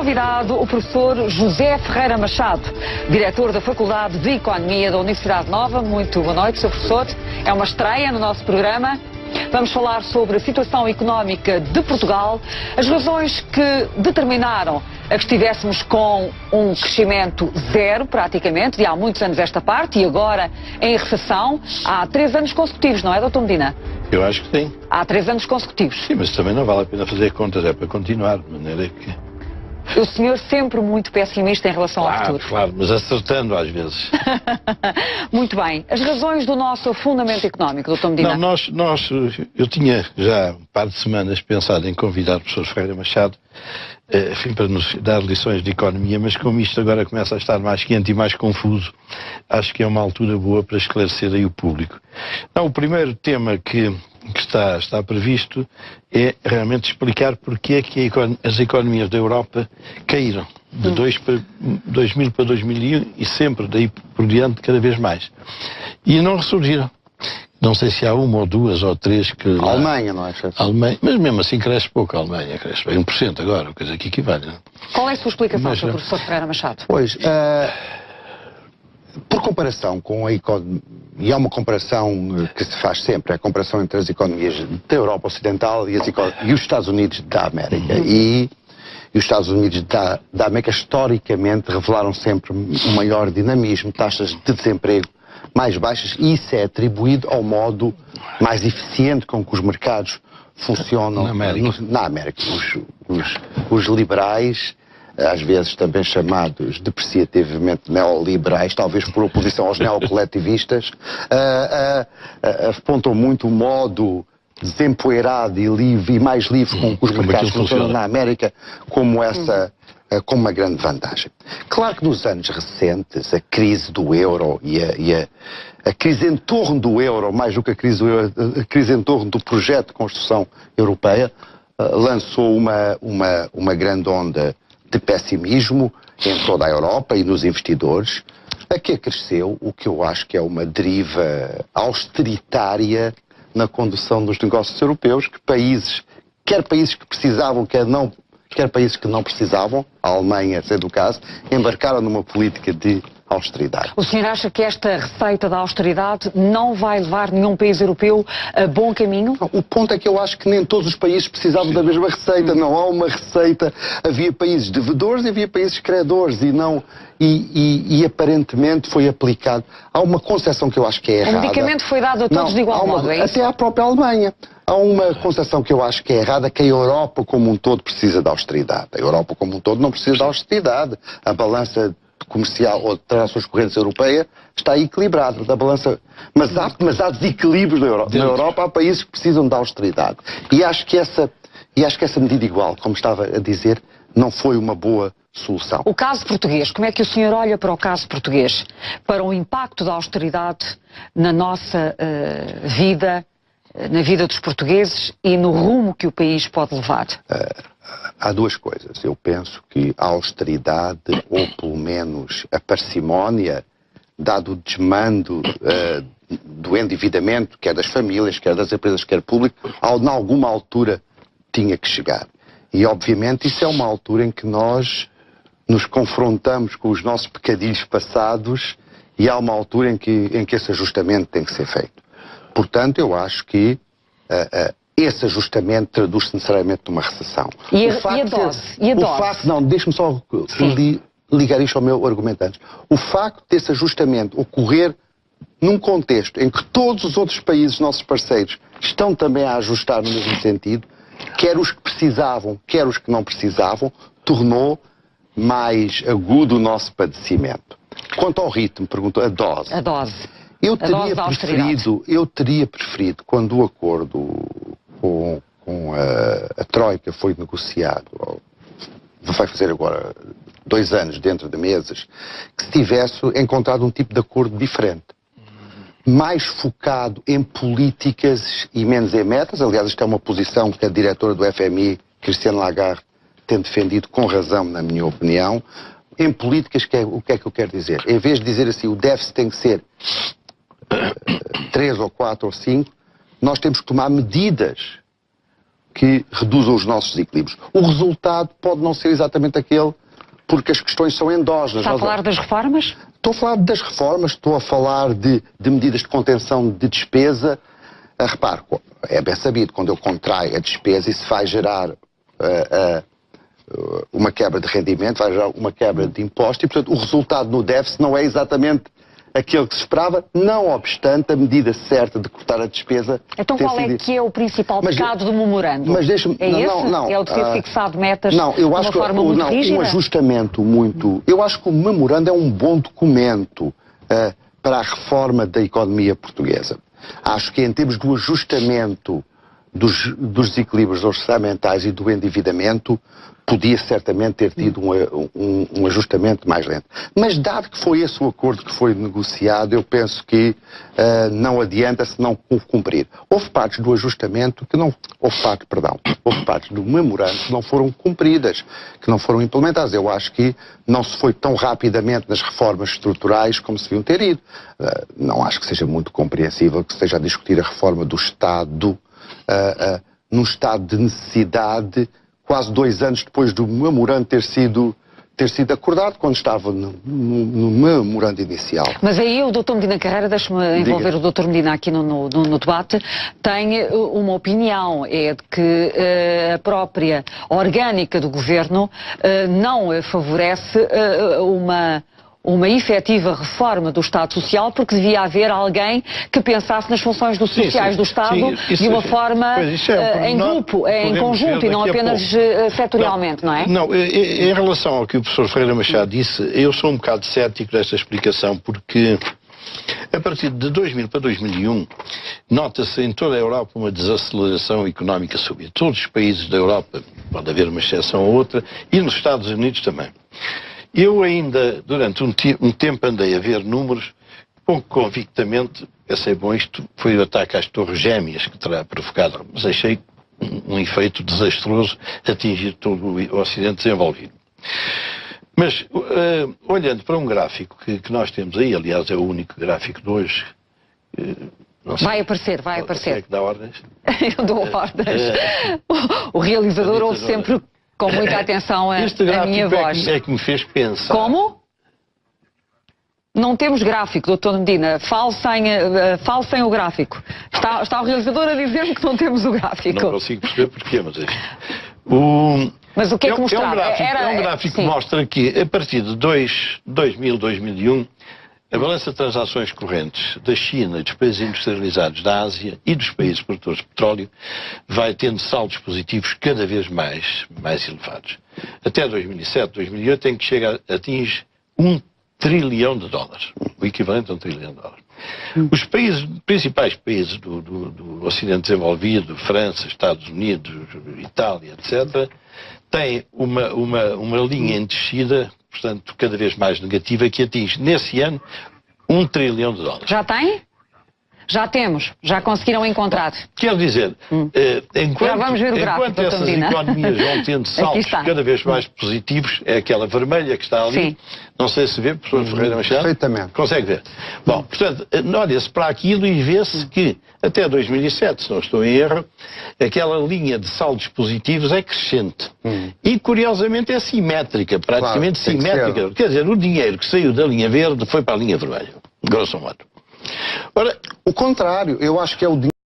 convidado o professor José Ferreira Machado, diretor da Faculdade de Economia da Universidade Nova. Muito boa noite, Sr. Professor. É uma estreia no nosso programa. Vamos falar sobre a situação económica de Portugal, as razões que determinaram a que estivéssemos com um crescimento zero, praticamente, de há muitos anos esta parte, e agora em recessão, há 3 anos consecutivos, não é, Dr. Medina? Eu acho que sim. Há 3 anos consecutivos. Sim, mas também não vale a pena fazer contas, é para continuar, de maneira que... O senhor sempre muito pessimista em relação ao futuro. Claro, mas acertando às vezes. Muito bem. As razões do nosso fundamento económico, Dr. Medina? Não, eu tinha já um par de semanas pensado em convidar o professor Ferreira Machado, enfim, para nos dar lições de economia, mas como isto agora começa a estar mais quente e mais confuso, acho que é uma altura boa para esclarecer aí o público. Não, o primeiro tema que está previsto é realmente explicar porque é que as economias da Europa caíram de 2000 para 2001 e sempre daí por diante cada vez mais. E não ressurgiram. Não sei se há uma ou duas ou três que... A Alemanha, não é, chefe? Alemanha, mas mesmo assim cresce pouco a Alemanha, cresce bem 1% agora, coisa que equivale. Não? Qual é a sua explicação, Sr. Professor Ferreira Machado? Pois, por comparação com a economia, e há uma comparação que se faz sempre, é a comparação entre as economias da Europa Ocidental e os Estados Unidos da América. E os Estados Unidos da América historicamente revelaram sempre um maior dinamismo, taxas de desemprego mais baixas, e isso é atribuído ao modo mais eficiente com que os mercados funcionam na América. Os liberais, às vezes também chamados depreciativamente neoliberais, talvez por oposição aos neocoletivistas, apontam muito o modo desempoeirado e livre e mais livre com que os mercados funcionam na América como uma grande vantagem. Claro que nos anos recentes a crise do euro e a crise em torno do euro, mais do que a crise do euro, a crise em torno do projeto de construção europeia, lançou uma grande onda de pessimismo em toda a Europa e nos investidores, a que acresceu o que eu acho que é uma deriva austeritária na condução dos negócios europeus, que quer países que precisavam, quer países que não precisavam, a Alemanha sendo o caso, embarcaram numa política de austeridade. O senhor acha que esta receita da austeridade não vai levar nenhum país europeu a bom caminho? O ponto é que eu acho que nem todos os países precisavam da mesma receita. Não há uma receita. Havia países devedores e havia países credores e aparentemente foi aplicado. Há uma concepção que eu acho que é errada. O medicamento foi dado a todos de igual modo, é isso? Até à própria Alemanha. Há uma concepção que eu acho que é errada, que a Europa como um todo precisa de austeridade. A Europa como um todo não precisa de austeridade. A balança comercial ou de transações correntes europeia está equilibrada da balança, mas há desequilíbrios na Europa. Na Europa há países que precisam de austeridade. E acho que essa medida igual, como estava a dizer, não foi uma boa solução. O caso português, como é que o senhor olha para o caso português? Para o impacto da austeridade na nossa vida, na vida dos portugueses e no rumo que o país pode levar? Há duas coisas. Eu penso que a austeridade, ou pelo menos a parcimónia, dado o desmando do endividamento, quer das famílias, quer das empresas, quer público, em alguma altura tinha que chegar. E obviamente isso é uma altura em que nós nos confrontamos com os nossos pecadilhos passados e há uma altura em que esse ajustamento tem que ser feito. Portanto, eu acho que esse ajustamento traduz-se necessariamente numa recessão. E a dose? Não, deixe-me só ligar isto ao meu argumento antes. O facto desse ajustamento ocorrer num contexto em que todos os outros países, nossos parceiros, estão também a ajustar no mesmo sentido, quer os que precisavam, quer os que não precisavam, tornou mais agudo o nosso padecimento. Quanto ao ritmo, perguntou, a dose. A dose. Eu teria preferido, quando o acordo com a Troika foi negociado, vai fazer agora 2 anos dentro de mesas, que se tivesse encontrado um tipo de acordo diferente. Mais focado em políticas e menos em metas. Aliás, isto é uma posição que a diretora do FMI, Christine Lagarde, tem defendido com razão, na minha opinião. Em políticas, o que é que eu quero dizer? Em vez de dizer assim, o déficit tem que ser 3 ou 4 ou 5, nós temos que tomar medidas que reduzam os nossos desequilíbrios. O resultado pode não ser exatamente aquele, porque as questões são endógenas. Está a falar das reformas? Estou a falar das reformas, estou a falar de medidas de contenção de despesa. Repare, é bem sabido, quando eu contraio a despesa, isso vai gerar uma quebra de rendimento, vai gerar uma quebra de imposto e, portanto, o resultado no déficit não é exatamente aquele que se esperava, não obstante a medida certa de cortar a despesa. Então qual é que é o principal pecado do memorando? Mas deixa-me... É esse? Não, é o de ter fixado metas não, eu acho de uma forma muito rígida? Um ajustamento muito... Eu acho que o memorando é um bom documento para a reforma da economia portuguesa. Acho que em termos do ajustamento dos desequilíbrios orçamentais e do endividamento, podia certamente ter tido um ajustamento mais lento. Mas dado que foi esse o acordo que foi negociado, eu penso que não adianta se não cumprir. Houve partes do ajustamento que não... Houve partes do memorando que não foram cumpridas, que não foram implementadas. Eu acho que não se foi tão rapidamente nas reformas estruturais como se deviam ter ido. Não acho que seja muito compreensível que se esteja a discutir a reforma do Estado num estado de necessidade, quase 2 anos depois do memorando ter sido acordado, quando estava no memorando inicial. Mas aí o Dr. Medina Carreira, deixe-me envolver o Dr. Medina aqui no debate, tem uma opinião, é de que a própria orgânica do Governo não favorece uma efetiva reforma do Estado Social, porque devia haver alguém que pensasse nas funções sociais do Estado de uma forma em grupo, em conjunto e não apenas setorialmente, não é? Não, em relação ao que o professor Ferreira Machado disse, eu sou um bocado cético desta explicação, porque a partir de 2000 para 2001, nota-se em toda a Europa uma desaceleração económica súbita. Todos os países da Europa, pode haver uma exceção ou outra, e nos Estados Unidos também. Eu ainda, durante um tempo, andei a ver números, pouco convictamente, pensei, bom, isto foi o ataque às Torres Gêmeas que terá provocado, mas achei um efeito desastroso atingir todo o Ocidente desenvolvido. Mas, olhando para um gráfico que nós temos aí, aliás, é o único gráfico de hoje... Não sei, vai aparecer. É que dá ordens? Eu dou ordens. O realizador ouve sempre... com muita atenção a minha voz. É que me fez pensar. Como? Não temos gráfico, Dr. Medina. Fale sem o gráfico. Está o realizador a dizer-me que não temos o gráfico. Não consigo perceber porquê, mas é Mas o que é que mostrava? É um gráfico que mostra que, a partir de 2000, 2001, a balança de transações correntes da China, dos países industrializados da Ásia e dos países produtores de petróleo vai tendo saldos positivos cada vez mais elevados. Até 2007, 2008, em que atinge $1 trilhão, o equivalente a $1 trilhão. Os principais países do Ocidente desenvolvido, França, Estados Unidos, Itália, etc., têm uma linha em descida, portanto, cada vez mais negativa, que atinge, nesse ano, $1 trilhão. Já tem? Já temos. Já conseguiram encontrar. Quer dizer, enquanto essas economias vão tendo saltos cada vez mais positivos, é aquela vermelha que está ali. Sim. Não sei se vê, professor Ferreira Machado. Perfeitamente. Consegue ver? Bom, portanto, olha-se para aquilo e vê-se que, até 2007, se não estou em erro, aquela linha de saldos positivos é crescente. E, curiosamente, é simétrica, praticamente simétrica. Quer dizer, o dinheiro que saiu da linha verde foi para a linha vermelha, grosso modo. Ora, o contrário, eu acho que é o dinheiro